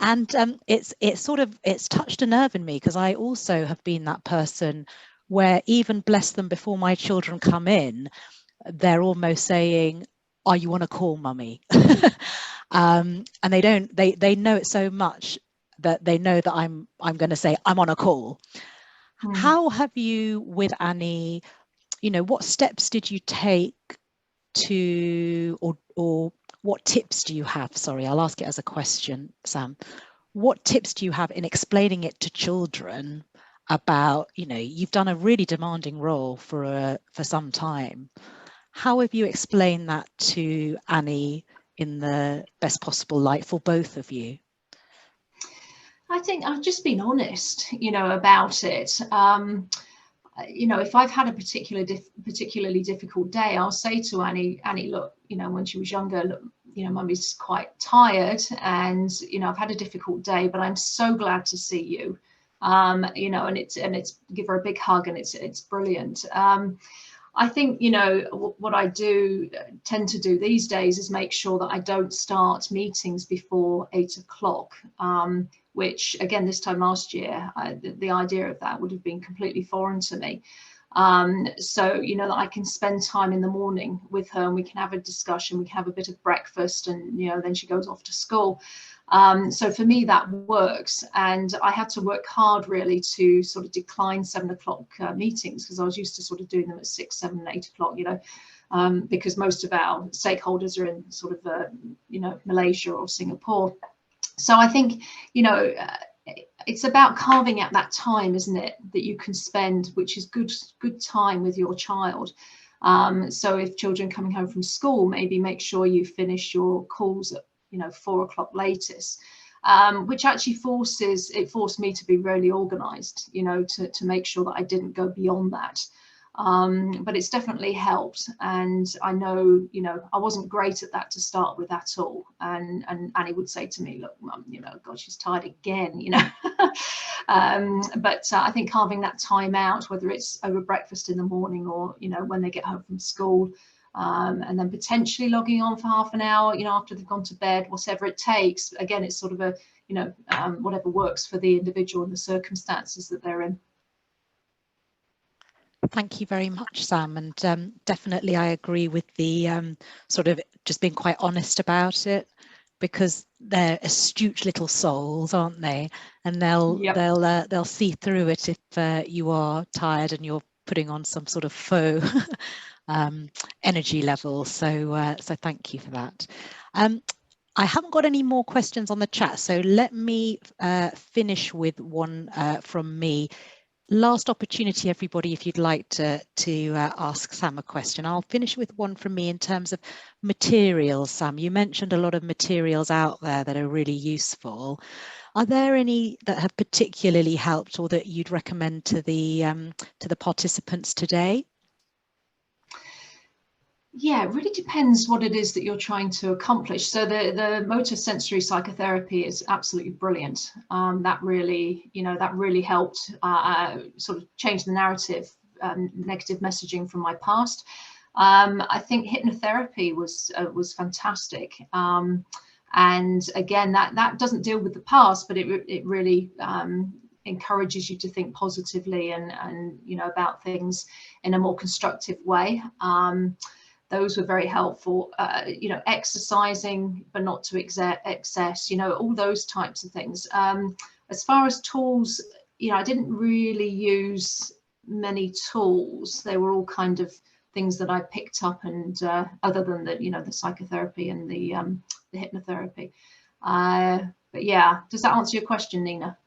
And it's touched a nerve in me, because I also have been that person where, even, bless them, before my children come in, they're almost saying, are you on a call, mummy? And they know it so much that they know that I'm going to say I'm on a call. How have you, with Annie, you know, what steps did you take to, or what tips do you have? Sorry, I'll ask it as a question, Sam. What tips do you have in explaining it to children about, you know, you've done a really demanding role for some time. How have you explained that to Annie in the best possible light for both of you? I think I've just been honest, you know, about it. You know, if I've had a particularly difficult day, I'll say to Annie, look, you know, when she was younger, look, you know, mummy's quite tired, and you know, I've had a difficult day, but I'm so glad to see you. You know, and it's give her a big hug, and it's brilliant. I think, you know, what I tend to do these days is make sure that I don't start meetings before 8 o'clock, which again, this time last year, the idea of that would have been completely foreign to me. So, you know, that I can spend time in the morning with her and we can have a discussion, we can have a bit of breakfast, and, you know, then she goes off to school. So for me, that works. And I had to work hard really to sort of decline 7 o'clock meetings, because I was used to sort of doing them at 6, 7, 8 o'clock, you know, because most of our stakeholders are in sort of, you know, Malaysia or Singapore. So I think, you know, it's about carving out that time, isn't it, that you can spend, which is good time with your child. So if children coming home from school, maybe make sure you finish your calls at, you know, 4 o'clock latest, which actually forced me to be really organized, you know, to make sure that I didn't go beyond that. But it's definitely helped. And I know, you know, I wasn't great at that to start with at all. And Annie would say to me, look, Mum, you know, God, she's tired again, you know. But I think carving that time out, whether it's over breakfast in the morning or, you know, when they get home from school, and then potentially logging on for half an hour, you know, after they've gone to bed, whatever it takes. Again, it's sort of a, you know, whatever works for the individual and the circumstances that they're in. Thank you very much, Sam. And definitely I agree with the sort of just being quite honest about it, because they're astute little souls, aren't they? And they'll see through it if you are tired and you're putting on some sort of faux energy level. So thank you for that. I haven't got any more questions on the chat, so let me finish with one from me. Last opportunity, everybody, if you'd like to ask Sam a question. I'll finish with one from me in terms of materials. Sam, you mentioned a lot of materials out there that are really useful. Are there any that have particularly helped or that you'd recommend to the participants today? Yeah, it really depends what it is that you're trying to accomplish. So the motor sensory psychotherapy is absolutely brilliant. That really, you know, that really helped sort of change the narrative, negative messaging from my past. I think hypnotherapy was fantastic. And again, that doesn't deal with the past, but it really encourages you to think positively and you know, about things in a more constructive way. Those were very helpful. You know, exercising, but not to excess, you know, all those types of things. As far as tools, you know, I didn't really use many tools. They were all kind of things that I picked up, and other than the, you know, the psychotherapy and the hypnotherapy. But yeah, does that answer your question, Nina?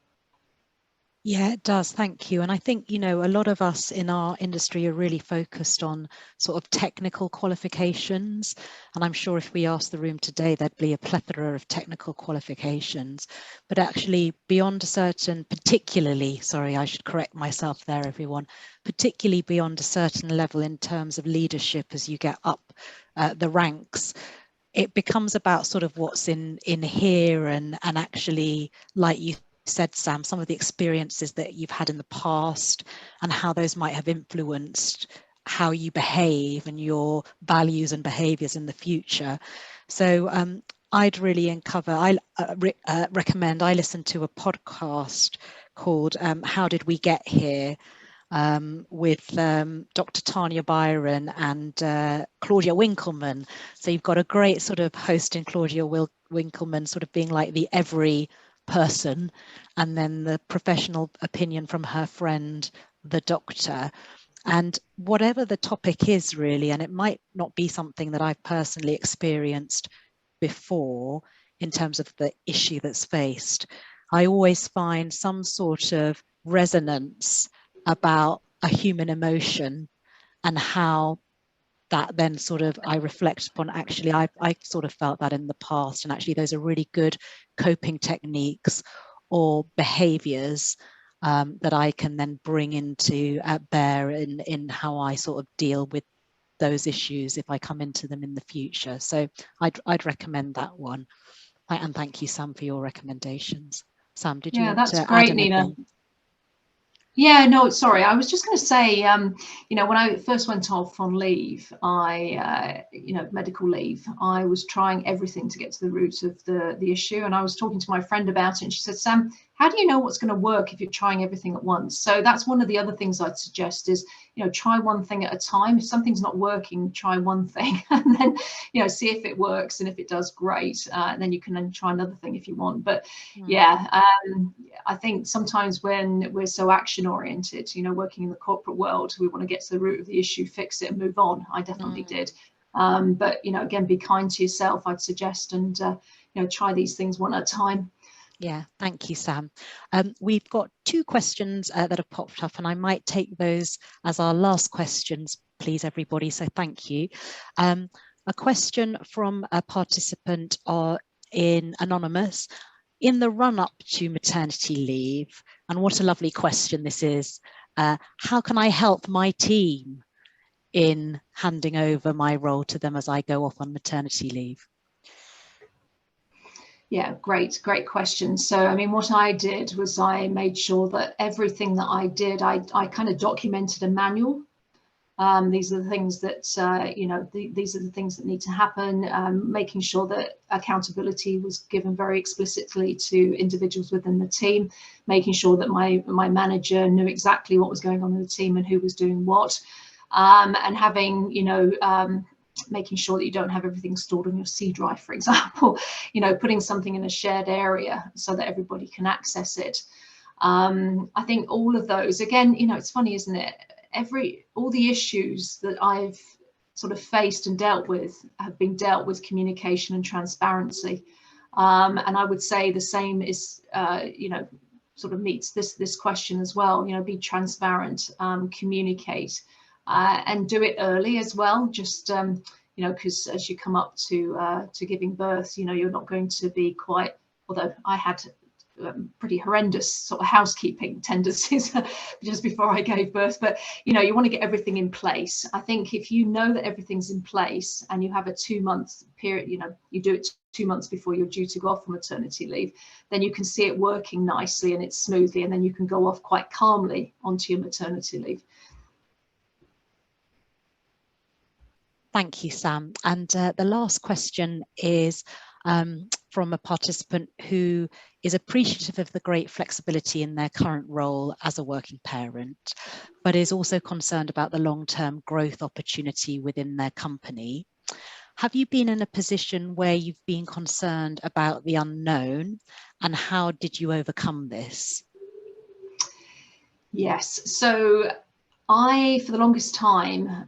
Yeah, it does. Thank you. And I think, you know, a lot of us in our industry are really focused on sort of technical qualifications. And I'm sure if we asked the room today, there'd be a plethora of technical qualifications. But actually, beyond a certain, particularly, sorry, I should correct myself there, everyone, particularly beyond a certain level in terms of leadership as you get up the ranks, it becomes about sort of what's in here and actually, like you said, Sam, some of the experiences that you've had in the past and how those might have influenced how you behave and your values and behaviors in the future. So I'd really recommend, I listened to a podcast called How Did We Get Here? With Dr. Tanya Byron and Claudia Winkleman. So you've got a great sort of host in Claudia Winkleman, sort of being like the every person, and then the professional opinion from her friend, the doctor. And whatever the topic is really, and it might not be something that I've personally experienced before in terms of the issue that's faced, I always find some sort of resonance about a human emotion and how that then sort of I reflect upon. Actually, I sort of felt that in the past, and actually those are really good coping techniques or behaviors that I can then bring into bear in how I sort of deal with those issues if I come into them in the future. So I'd recommend that one. And thank you, Sam, for your recommendations. Sam, did you want to great, add Nina. anything? Yeah, no, sorry. I was just going to say, you know, when I first went off on leave, you know, medical leave, I was trying everything to get to the root of the issue. And I was talking to my friend about it, and she said, Sam, how do you know what's going to work if you're trying everything at once? So that's one of the other things I'd suggest is, try one thing at a time. If something's not working, try one thing and then, see if it works. And if it does, great. And then you can then try another thing if you want. But I think sometimes when we're so action oriented, working in the corporate world, we want to get to the root of the issue, fix it and move on. I definitely did. But, again, be kind to yourself, I'd suggest, and, try these things one at a time. Yeah, thank you, Sam. We've got 2 questions that have popped up, and I might take those as our last questions, please, everybody. So thank you. A question from a participant in Anonymous. In the run-up to maternity leave, and what a lovely question this is, how can I help my team in handing over my role to them as I go off on maternity leave? Yeah, great question. So, I mean, what I did was I made sure that everything that I did, I kind of documented a manual. These are the things that, these are the things that need to happen, making sure that accountability was given very explicitly to individuals within the team, making sure that my manager knew exactly what was going on in the team and who was doing what, and having, making sure that you don't have everything stored on your C drive, for example, putting something in a shared area so that everybody can access it. I think all of those, again, it's funny, isn't it? All the issues that I've sort of faced and dealt with have been dealt with communication and transparency. And I would say the same is, sort of meets this question as well, be transparent, communicate, and do it early as well. Just, because as you come up to giving birth, you're not going to be quite, although I had pretty horrendous sort of housekeeping tendencies just before I gave birth, but you want to get everything in place. I think if you know that everything's in place and you have a 2-month period, you do it 2 months before you're due to go off on maternity leave, then you can see it working nicely and it's smoothly, and then you can go off quite calmly onto your maternity leave. Thank you, Sam. And the last question is from a participant who is appreciative of the great flexibility in their current role as a working parent, but is also concerned about the long-term growth opportunity within their company. Have you been in a position where you've been concerned about the unknown, and how did you overcome this? Yes, so I, for the longest time,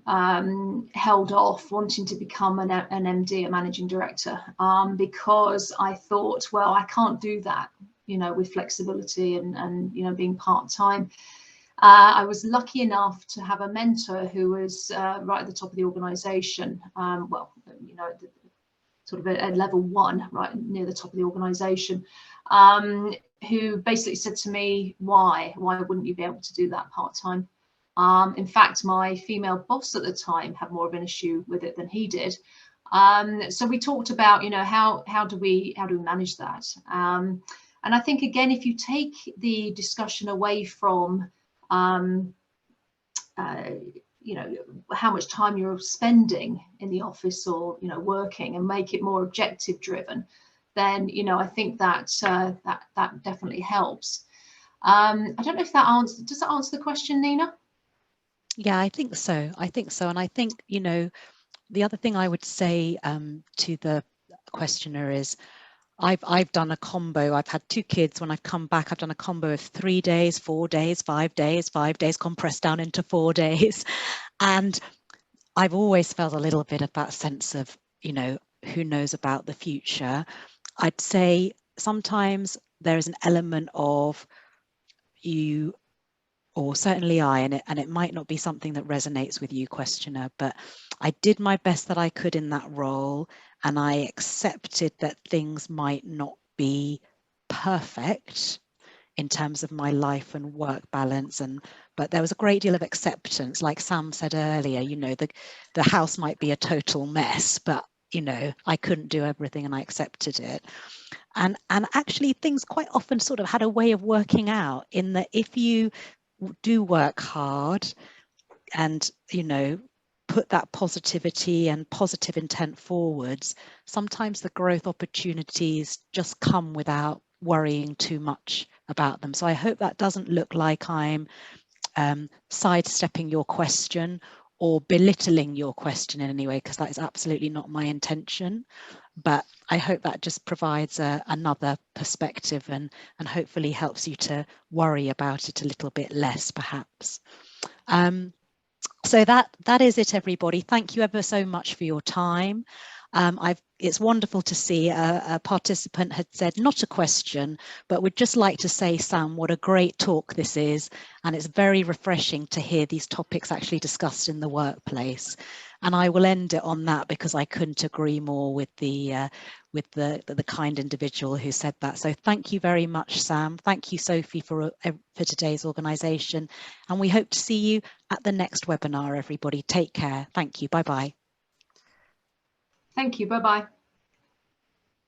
held off wanting to become an MD, a managing director, because I thought, well, I can't do that, with flexibility and being part-time. I was lucky enough to have a mentor who was right at the top of the organisation, sort of at level 1, right near the top of the organisation, who basically said to me, why wouldn't you be able to do that part-time? In fact, my female boss at the time had more of an issue with it than he did. So we talked about, how do we manage that? And I think, again, if you take the discussion away from, how much time you're spending in the office or, working, and make it more objective driven, then, I think that that definitely helps. I don't know if does that answer the question, Nina? Yeah, I think so. And I think, the other thing I would say to the questioner is I've done a combo. I've had 2 kids. When I've come back, I've done a combo of 3 days, 4 days, 5 days, 5 days compressed down into 4 days. And I've always felt a little bit of that sense of, who knows about the future. I'd say sometimes there is an element of you, or certainly I, and it might not be something that resonates with you, questioner, but I did my best that I could in that role, and I accepted that things might not be perfect in terms of my life and work balance, but there was a great deal of acceptance. Like Sam said earlier, the house might be a total mess, but I couldn't do everything, and I accepted it. And actually things quite often sort of had a way of working out, in that if you do work hard and put that positivity and positive intent forwards, sometimes the growth opportunities just come without worrying too much about them. So I hope that doesn't look like I'm sidestepping your question or belittling your question in any way, because that is absolutely not my intention. But I hope that just provides another perspective and hopefully helps you to worry about it a little bit less, perhaps. So that is it, everybody. Thank you ever so much for your time. It's wonderful to see a participant had said, not a question, but would just like to say, Sam, what a great talk this is. And it's very refreshing to hear these topics actually discussed in the workplace. And I will end it on that, because I couldn't agree more with the kind individual who said that. So thank you very much, Sam. Thank you, Sophie, for today's organisation. And we hope to see you at the next webinar, everybody. Take care. Thank you. Bye-bye. Thank you. Bye-bye.